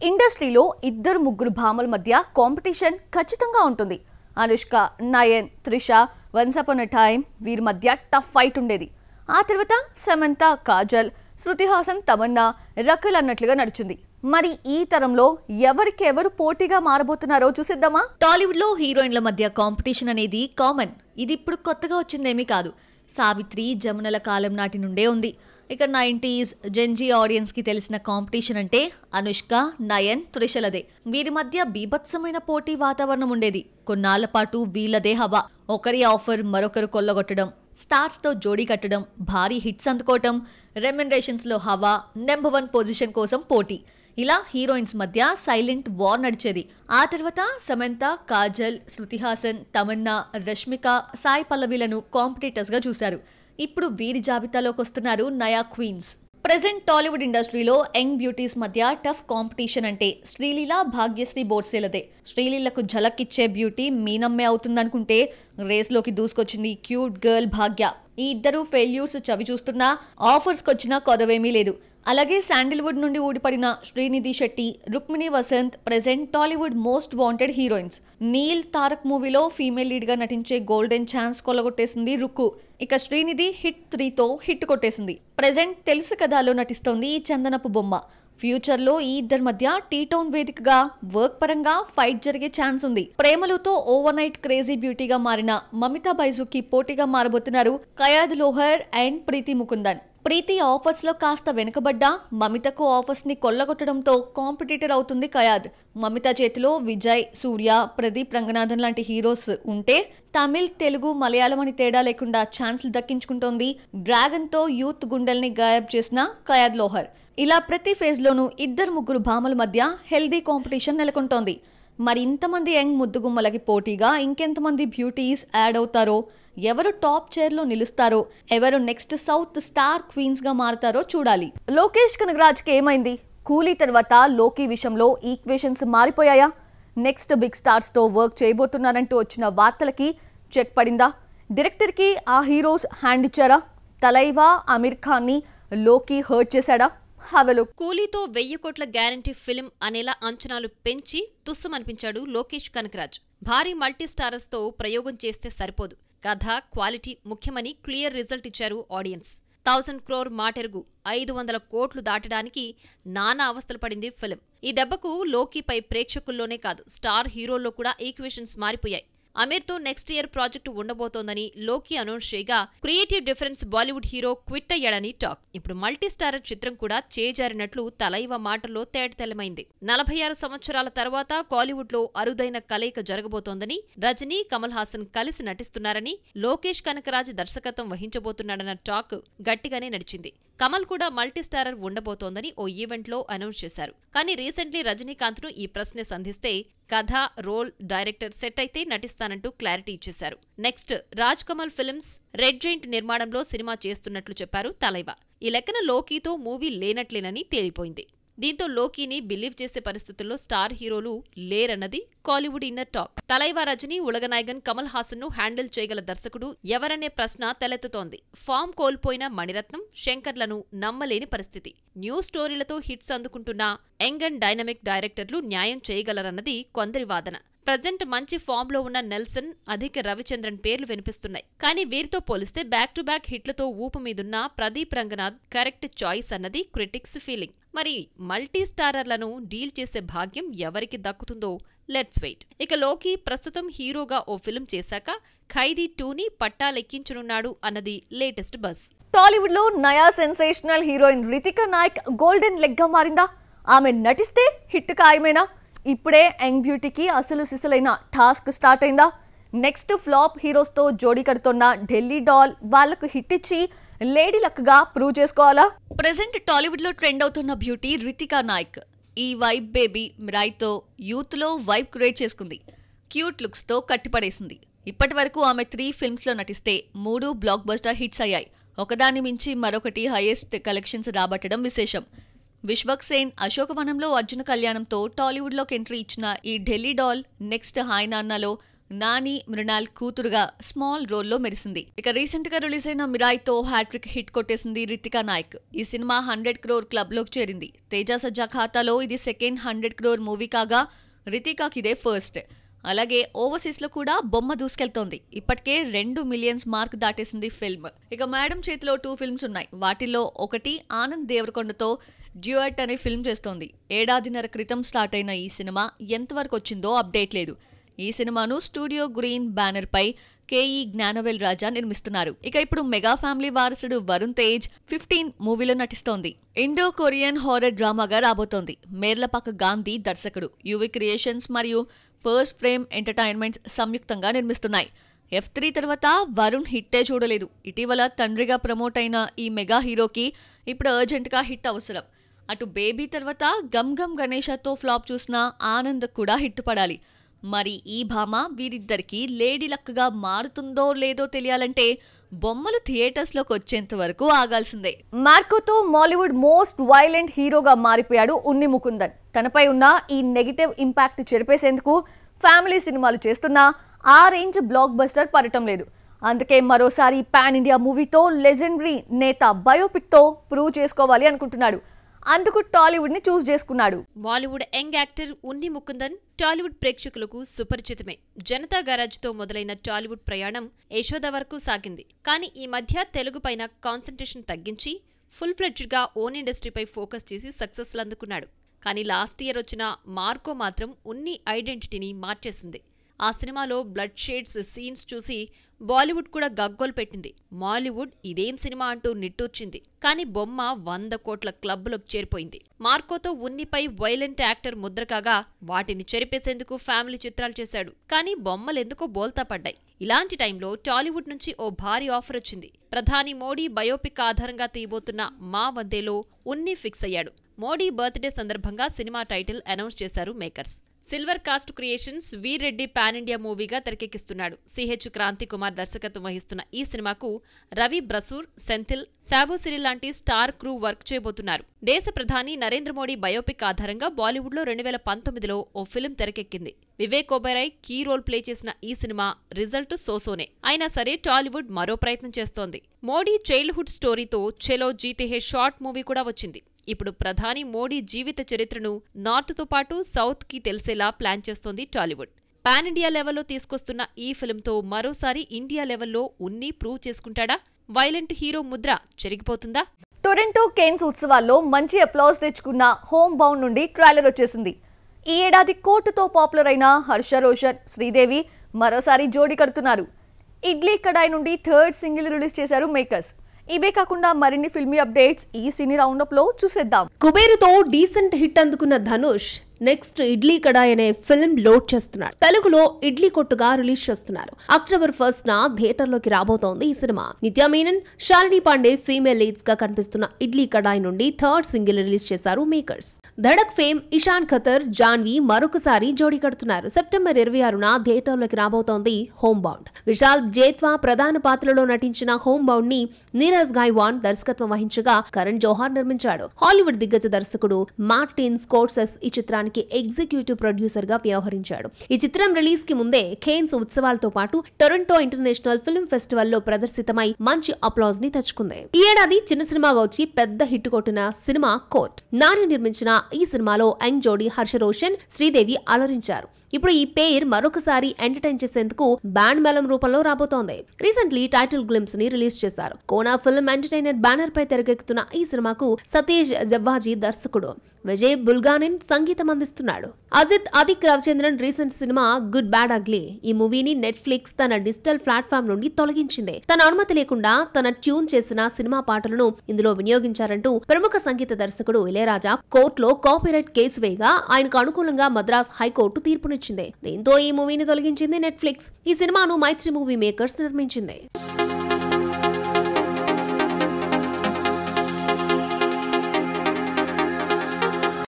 ఇండస్ట్రీలో ఇద్దరు ముగ్గురు భామల మధ్య కాంపిటీషన్ ఖచ్చితంగా ఉంటుంది. Anushka, Nayan, Trisha, once upon a time వీరి మధ్య టఫ్ ఫైట్ ఉండేది. ఆ తర్వాత సమంత, కాజల్, శృతి హాసన్, తమన్నా, రకుల్ అన్నట్లుగా నడిచింది. మరి ఈ తరంలో ఎవరికెవరు పోటీగా మారబోతున్నారో చూసిద్దామా? టాలీవుడ్ లో హీరోయిన్ల మధ్య కాంపిటీషన్ అనేది కామన్. ఇది ఇప్పుడు కొత్తగా వచ్చిందేమీ కాదు. సావిత్రి, జమునల కాలం నాటి నుండే ఉంది. ఇక 90s జెన్జీ ఆడియన్స్ కి తెలిసిన కాంపిటీషన్ అంటే అనుష్క, నయన్, త్రిషలదే. వీరి మధ్య బీభత్సమైన పోటీ వాతావరణం ఉండేది. కొన్నాళ్ల పాటు వీళ్ళదే హవా. ఒకరి ఆఫర్ మరొకరు కొల్లగొట్టడం, స్టార్స్ తో జోడీ కట్టడం, భారీ హిట్స్ అందుకోవటం, రెమ్యునరేషన్స్ లో హవా, నెంబర్ 1 పొజిషన్ కోసం పోటీ. ఇలా హీరోయిన్స్ మధ్య సైలెంట్ వార్ నడిచేది. ఆ తర్వాత సమంత, కాజల్, శృతి హాసన్, తమన్నా, రష్మిక, సాయి పల్లవిలను కాంపిటీటర్స్ గా చూశారు. ఇప్పుడు వీరి జాబితాలోకి వస్తున్నారు నయా క్వీన్స్. ప్రెజెంట్ టాలీవుడ్ ఇండస్ట్రీలో యంగ్ బ్యూటీస్ మధ్య టఫ్ కాంపిటీషన్ అంటే శ్రీలీల, భాగ్యశ్రీ బోర్సేలదే. శ్రీలీలకు ఝలక్ ఇచ్చే బ్యూటీ మీనమ్మే అవుతుందనుకుంటే రేస్లోకి దూసుకొచ్చింది క్యూట్ గర్ల్ భాగ్య. ఈ ఇద్దరు ఫెయిల్యూర్స్ చవి చూస్తున్నా ఆఫర్స్కి వచ్చిన కొదవేమీ లేదు. అలాగే శాండిల్వుడ్ నుండి ఊడిపడిన Srinidhi Shetty, Rukmini Vasanth present Tollywood most wanted heroines. Neel Tarak మూవీలో ఫీమేల్ లీడ్ గా నటించే గోల్డెన్ ఛాన్స్ కొల్లగొట్టేసింది రుక్కు. ఇక శ్రీనిధి హిట్ 3తో హిట్ కొట్టేసింది. ప్రెజెంట్ తెలుసు కథలో నటిస్తోంది ఈ చందనపు బొమ్మ. ఫ్యూచర్ లో ఈ ఇద్దరి మధ్య టీ-టౌన్ వేదికగా వర్క్ పరంగా ఫైట్ జరిగే ఛాన్స్ ఉంది. ప్రేమలుతో ఓవర్ నైట్ క్రేజీ బ్యూటీగా మారిన మమితా బైజుకి పోటీగా మారబోతున్నారు కయాద్ లోహర్ అండ్ ప్రీతి ముకుందన్. ప్రీతి ఆఫర్స్ లో కాస్త వెనుకబడ్డా మమితకు ఆఫర్స్ ని కొల్లగొట్టడంతో కాంపిటీటర్ అవుతుంది కయాద్. మమిత చేతిలో విజయ్, సూర్య, ప్రదీప్ రంగనాథన్ లాంటి హీరోస్ ఉంటే తమిళ్, తెలుగు, మలయాళం అని తేడా లేకుండా ఛాన్స్లు దక్కించుకుంటోంది డ్రాగన్ తో యూత్ గుండెల్ని గాయబ్ చేసిన కయాద్ లోహర్. ఇలా ప్రతి ఫేజ్ లోనూ ఇద్దరు ముగ్గురు భామల మధ్య హెల్దీ కాంపిటీషన్ నెలకొంటోంది. మరి ఇంతమంది యంగ్ ముద్దుగుమ్మలకి పోటీగా ఇంకెంతమంది బ్యూటీస్ యాడ్ అవుతారో, ఎవరు టాప్ చైర్లో నిలుస్తారో, ఎవరు నెక్స్ట్ సౌత్ స్టార్ క్వీన్స్ గా మారతారో చూడాలి. లోకేష్ కనగరాజ్ కి ఏమైంది? కూలీ తర్వాత లోకీ విషయంలో ఈక్వేషన్స్ మారిపోయాయా? నెక్స్ట్ బిగ్ స్టార్స్ తో వర్క్ చేయబోతున్నారంటూ వచ్చిన వార్తలకి చెక్ పడిందా? డైరెక్టర్ కి ఆ హీరోస్ హ్యాండ్ ఇచ్చారా? తలైవా అమీర్ ఖాన్ ని లోకీ హర్ట్ చేశాడా? కూలీతో 1000 కోట్ల గ్యారంటీ ఫిల్మ్ అనేలా అంచనాలు పెంచి తుస్సుమనిపించాడు లోకేష్ కనగరాజ్. భారీ మల్టీ స్టారర్స్ తో ప్రయోగం చేస్తే సరిపోదు, కథ, క్వాలిటీ ముఖ్యమని క్లియర్ రిజల్ట్ ఇచ్చారు ఆడియన్స్. 1000 crore మాటెరుగు 500 కోట్లు దాటడానికి నానా అవస్థలు పడింది ఫిల్మ్. ఈ దెబ్బకు లోకీపై ప్రేక్షకుల్లోనే కాదు స్టార్ హీరోల్లో కూడా ఈక్వేషన్స్ మారిపోయాయి. అమీర్తో నెక్స్ట్ ఇయర్ ప్రాజెక్టు ఉండబోతోందని లోకీ అనౌన్స్ చేయగా creative difference Bollywood hero quit అయ్యాడని టాక్. ఇప్పుడు మల్టీ స్టారర్ చిత్రం కూడా చేజారినట్లు తలైవ మాటల్లో తేటతెల్లమైంది. 46 సంవత్సరాల తర్వాత కాలీవుడ్ లో అరుదైన కలయిక జరగబోతోందని, రజనీ, కమల్ హాసన్ కలిసి నటిస్తున్నారని, లోకేష్ కనగరాజ్ దర్శకత్వం వహించబోతున్నాడన్న టాక్ గట్టిగానే నడిచింది. కమల్ కూడా మల్టీ స్టారర్ ఉండబోతోందని ఓ ఈవెంట్ లో అనౌన్స్ చేశారు. కానీ రీసెంట్లీ రజనీకాంత్ ను ఈ ప్రశ్నే సంధిస్తే కథ, రోల్, డైరెక్టర్ సెట్ అయితే నటిస్తానంటూ క్లారిటీ ఇచ్చేశారు. Next Raj Kamal films red giant నిర్మాణంలో సినిమా చేస్తున్నట్లు చెప్పారు తలైవ. ఈ లెక్కన లోకీతో మూవీ లేనట్లేనని తేలిపోయింది. దీంతో లోకీని బిలీవ్ చేసే పరిస్థితుల్లో స్టార్ హీరోలు లేరన్నది కాలీవుడ్ ఇన్నర్ టాక్. తలైవ, రజనీ, ఉలగనాయగన్, కమల్ హాసన్ ను హ్యాండిల్ చేయగల దర్శకుడు ఎవరనే ప్రశ్న తలెత్తుతోంది. ఫామ్ కోల్పోయిన మణిరత్నం, శంకర్లను నమ్మలేని పరిస్థితి. న్యూ స్టోరీలతో హిట్స్ అందుకుంటున్న యంగ్ అండ్ డైనమిక్ డైరెక్టర్లు న్యాయం చేయగలరన్నది కొందరి వాదన. ప్రజెంట్ మంచి ఫామ్ లో ఉన్న నెల్సన్, అధిక రవిచంద్రన్ పేర్లు వినిపిస్తున్నాయి. కానీ వీరితో పోలిస్తే బ్యాక్ టు బ్యాక్ హిట్లతో ఊపు మీదున్న ప్రదీప్ రంగనాథ్ కరెక్ట్ చాయిస్ అన్నది క్రిటిక్స్ ఫీలింగ్. మరి మల్టీ స్టారర్లను డీల్ చేసే భాగ్యం ఎవరికి దక్కుతుందో లెట్స్ వెయిట్. ఇక లోకీ ప్రస్తుతం హీరోగా ఓ ఫిల్మ్ చేశాక ఖైదీ 2ని పట్టాలెక్కించనున్నాడు అన్నది లేటెస్ట్ బజ్. టాలీవుడ్ లో నయా sensational heroine Ritika Nayak golden leg గా మారిందా? ఆమె నటిస్తే హిట్ ఖాయమేనా? ఇప్పుడే యంగ్ బ్యూటీకి అసలు సిసలైన టాస్క్ స్టార్ట్ అయిందా? నెక్స్ట్ ఫ్లాప్ హీరోస్ తో జోడీ కడుతున్న ఢిల్లీ డాల్ వాళ్లకు హిట్ ఇచ్చి లేడీ లక్గా ప్రూవ్ చేసుకోవాలా? ప్రెజెంట్ టాలీవుడ్ లో ట్రెండ్ అవుతున్న బ్యూటీ రితికా నాయక్. ఈ వైబ్ బేబీ మిరాయ్తో యూత్ లో వైబ్ క్రియేట్ చేసుకుంది. క్యూట్ లుక్స్ తో కట్టిపడేసింది. ఇప్పటి వరకు ఆమె 3 ఫిల్మ్స్ లో నటిస్తే 3 బ్లాక్ బస్టర్ హిట్స్ అయ్యాయి. ఒకదాని మించి మరొకటి హైయెస్ట్ కలెక్షన్స్ రాబట్టడం విశేషం. విశ్వక్ సేన్, అశోకవనంలో అర్జున కళ్యాణంతో టాలీవుడ్ లోకి ఎంట్రీ ఇచ్చిన ఈ ఢిల్లీ డాల్ నెక్స్ట్ హాయ్ నాన్నలో నాని మృణాల్ కూతురుగా స్మాల్ రోల్లో మెరిసింది. ఇక రీసెంట్ గా రిలీజ్ అయిన మిరాయ్తో హ్యాట్రిక్ హిట్ కొట్టేసింది రితికా నాయక్. ఈ సినిమా 100 crore క్లబ్ లోకి చేరింది. తేజ సజ్జా ఖాతాలో ఇది సెకండ్ 100 crore మూవీ కాగా రితికాకి ఇదే ఫస్ట్. అలాగే ఓవర్సీస్ లో కూడా బొమ్మ దూసుకెళ్తోంది. ఇప్పటికే 2 million మార్క్ దాటేసింది ఫిల్మ్. ఇక మేడం చేతిలో 2 films ఉన్నాయి. వాటిల్లో ఒకటి ఆనంద్ దేవరకొండతో డ్యూయట్ అనే ఫిల్మ్ చేస్తోంది. ఏడాదిన్నర క్రితం స్టార్ట్ అయిన ఈ సినిమా ఎంతవరకు వచ్చిందో అప్డేట్ లేదు. ఈ సినిమాను స్టూడియో గ్రీన్ బ్యానర్ పై కేఈ జ్ఞానవేల్ రాజా నిర్మిస్తున్నారు. ఇక ఇప్పుడు మెగా ఫ్యామిలీ వారసుడు వరుణ్ తేజ్ 15 మూవీలో నటిస్తోంది. ఇండో కొరియన్ హారర్ డ్రామాగా రాబోతోంది. మేర్లపాక గాంధీ దర్శకుడు. యువి క్రియేషన్స్ మరియు ఫస్ట్ ఫ్రేమ్ ఎంటర్టైన్మెంట్స్ సంయుక్తంగా నిర్మిస్తున్నాయి. F3 తర్వాత వరుణ్ హిట్టే చూడలేదు. ఇటీవల తండ్రిగా ప్రమోట్ అయిన ఈ మెగా హీరోకి ఇప్పుడు అర్జెంట్గా హిట్ అవసరం. అటు బేబీ తర్వాత గమ్ గమ్ గణేషతో ఫ్లాప్ చూసిన ఆనంద్ కూడా హిట్ పడాలి. మరి ఈ భామ వీరిద్దరికి లేడీ లక్గా మారుతుందో లేదో తెలియాలంటే బొమ్మలు థియేటర్స్లోకి వచ్చేంత వరకు ఆగాల్సిందే. మార్కోతో మాలీవుడ్ మోస్ట్ వైలెంట్ హీరోగా మారిపోయాడు ఉన్ని ముకుందన్. తనపై ఉన్న ఈ నెగిటివ్ ఇంపాక్ట్ చెరిపేసేందుకు ఫ్యామిలీ సినిమాలు చేస్తున్నా ఆ రేంజ్ బ్లాక్ బస్టర్ పడటం లేదు. అందుకే మరోసారి పాన్ ఇండియా మూవీతో లెజెండరీ నేత బయోపిక్తో ప్రూవ్ చేసుకోవాలి అనుకుంటున్నాడు. అందుకు టాలీవుడ్ ని చూస్ చేసుకున్నాడు. బాలీవుడ్ యంగ్ యాక్టర్ ఉన్ని ముకుందన్ టాలీవుడ్ ప్రేక్షకులకు సుపరిచితమే. జనతా గరాజ్తో మొదలైన టాలీవుడ్ ప్రయాణం యశోద వరకు సాగింది. కానీ ఈ మధ్య తెలుగు పైన కాన్సంట్రేషన్ తగ్గించి ఫుల్ ఫ్లెడ్జ్డ్గా ఓన్ ఇండస్ట్రీపై ఫోకస్ చేసి సక్సెస్లు అందుకున్నాడు. కానీ లాస్ట్ ఇయర్ వచ్చిన మార్కో మాత్రం ఉన్ని ఐడెంటిటీని మార్చేసింది. ఆ సినిమాలో బ్లడ్ షేడ్స్ సీన్స్ చూసి బాలీవుడ్ కూడా గగ్గోలు పెట్టింది. మాలీవుడ్ ఇదేం సినిమా అంటూ నిట్టూర్చింది. కానీ బొమ్మ 100 కోట్ల క్లబ్లోకి చేరిపోయింది. మార్కోతో ఉన్నిపై వైలెంట్ యాక్టర్ ముద్ర కాగా వాటిని చెరిపేసేందుకు ఫ్యామిలీ చిత్రాలు చేశాడు. కానీ బొమ్మలెందుకో బోల్తా పడ్డాయి. ఇలాంటి టైంలో టాలీవుడ్ నుంచి ఓ భారీ ఆఫర్ వచ్చింది. ప్రధాని మోడీ బయోపిక్ ఆధారంగా తీయబోతున్న మా వద్దేలో ఉన్ని ఫిక్స్ అయ్యాడు. మోడీ బర్త్డే సందర్భంగా సినిమా టైటిల్ అనౌన్స్ చేశారు makers. Silver cast creations Veer Reddy pan India మూవీగా తెరకెక్కిస్తున్నాడు. సిహెచ్ క్రాంతి కుమార్ దర్శకత్వం వహిస్తున్న ఈ సినిమాకు రవి బ్రసూర్, సెంథిల్, సాబు సిరిల్ లాంటి స్టార్ క్రూ వర్క్ చేయబోతున్నారు. దేశ ప్రధాని నరేంద్ర మోడీ బయోపిక్ ఆధారంగా బాలీవుడ్లో 2019లో ఓ ఫిల్మ్ తెరకెక్కింది. Vivek Oberoi key role play చేసిన ఈ సినిమా రిజల్ట్ సోసోనే. అయినా సరే టాలీవుడ్ మరో ప్రయత్నం చేస్తోంది. మోడీ చైల్డ్హుడ్ స్టోరీతో చెలో జీతే హే షార్ట్ మూవీ కూడా వచ్చింది. ఇప్పుడు ప్రధాని మోడీ జీవిత చరిత్రను నార్త్తో పాటు సౌత్కి తెలిసేలా ప్లాన్ చేస్తోంది టాలీవుడ్. పాన్ ఇండియా లెవెల్లో తీసుకొస్తున్న ఈ ఫిల్మ్తో మరోసారి ఇండియా లెవెల్లో ఉన్ని prove చేసుకుంటాడా? Violent hero Mudra చెరిగిపోతుందా? Toronto Cannes ఉత్సవాల్లో మంచి అప్లాజ్ తెచ్చుకున్న హోమ్ బౌండ్ నుండి ట్రైలర్ వచ్చేసింది. ఈ ఏడాది కోర్టుతో పాపులర్ అయిన హర్ష రోషన్, శ్రీదేవి మరోసారి జోడీ కడుతున్నారు. ఇడ్లీ కడాయి నుండి 3rd సింగిల్ రిలీజ్ చేశారు మేకర్స్. ఇవే కాకుండా మరిన్ని ఫిల్మీ అప్డేట్స్ ఈ సినీ రౌండప్ లో చూసేద్దాం. కుబేరుతో డీసెంట్ హిట్ అందుకున్న ధనుష్ నెక్స్ట్ ఇడ్లీ కడాయ్ అనే ఫిల్మ్ లోడ్ చేస్తున్నాడు. తెలుగులో ఇడ్లీ కొట్టుగా రిలీజ్ చేస్తున్నారు. అక్టోబర్ 1న థియేటర్లోకి రాబోతోంది ఈ సినిమా. నిత్యా మీనన్, శాలిని పాండే ఫీమేల్ లీడ్స్ గా కనిపిస్తున్న ఇడ్లీ కడాయ్ నుండి 3rd సింగిల్ రిలీజ్ చేశారు మేకర్స్. ధడక్ ఫేమ్ ఇషాన్ ఖతర్, జాన్వి మరొకసారి జోడీ కడుతున్నారు. సెప్టెంబర్ 26న థియేటర్లోకి రాబోతోంది హోమ్ బౌండ్. విశాల్ జేత్వా ప్రధాన పాత్రలో నటించిన హోమ్ బౌండ్ ని నీరజ్ గైవాన్ దర్శకత్వం వహించగా కరణ్ జోహార్ నిర్మించాడు. హాలీవుడ్ దిగ్గజ దర్శకుడు మార్టిన్ స్కోర్సెస్ ఈ చిత్రానికి ఎగ్జిక్యూటివ్ ప్రొడ్యూసర్ గా వ్యవహరించాడు. ఈ చిత్రం రిలీజ్ కి ముందే కేన్స్ ఉత్సవాలతో పాటు టొరంటో ఇంటర్నేషనల్ ఫిల్మ్ ఫెస్టివల్ లో ప్రదర్శితమై మంచి అప్లాజ్ ని తెచ్చుకుంది. ఈ ఏడాది చిన్న సినిమాగా వచ్చి పెద్ద హిట్ కొట్టిన సినిమా కోర్ట్. నాని నిర్మించిన ఈ సినిమాలో యంగ్ జోడీ హర్ష రోషన్, శ్రీదేవి అలరించారు. ఇప్పుడు ఈ పేర్ మరొకసారి ఎంటర్టైన్ చేసేందుకు బ్యాండ్ మేళం రూపంలో రాబోతోంది. రీసెంట్లీ టైటిల్ గ్లింప్స్ ని రిలీజ్ చేశారు. కోనా ఫిల్మ్ ఎంటర్టైనర్ బ్యానర్ పై తెరకెక్కుతున్న ఈ సినిమాకు సతీష్ జవ్వాజీ దర్శకుడు, విజయ్ బుల్గానిన్ సంగీతం అందిస్తున్నాడు. Ajith Adhik Ravichandran recent cinema good bad ugly. ఈ మూవీని నెట్ఫ్లిక్స్ తన డిజిటల్ ప్లాట్ఫామ్ నుండి తొలగించింది. తన అనుమతి లేకుండా తన ట్యూన్ చేసిన సినిమా పాటలను ఇందులో వినియోగించారంటూ ప్రముఖ సంగీత దర్శకుడు ఇళయరాజా కోర్టులో కాపీరైట్ కేసు వేయగా ఆయనకు అనుకూలంగా మద్రాస్ హైకోర్టు తీర్పునిచ్చింది. దీంతో ఈ మూవీని తొలగించింది నెట్ఫ్లిక్స్. ఈ సినిమాను మైత్రి మూవీ మేకర్స్ నిర్మించింది.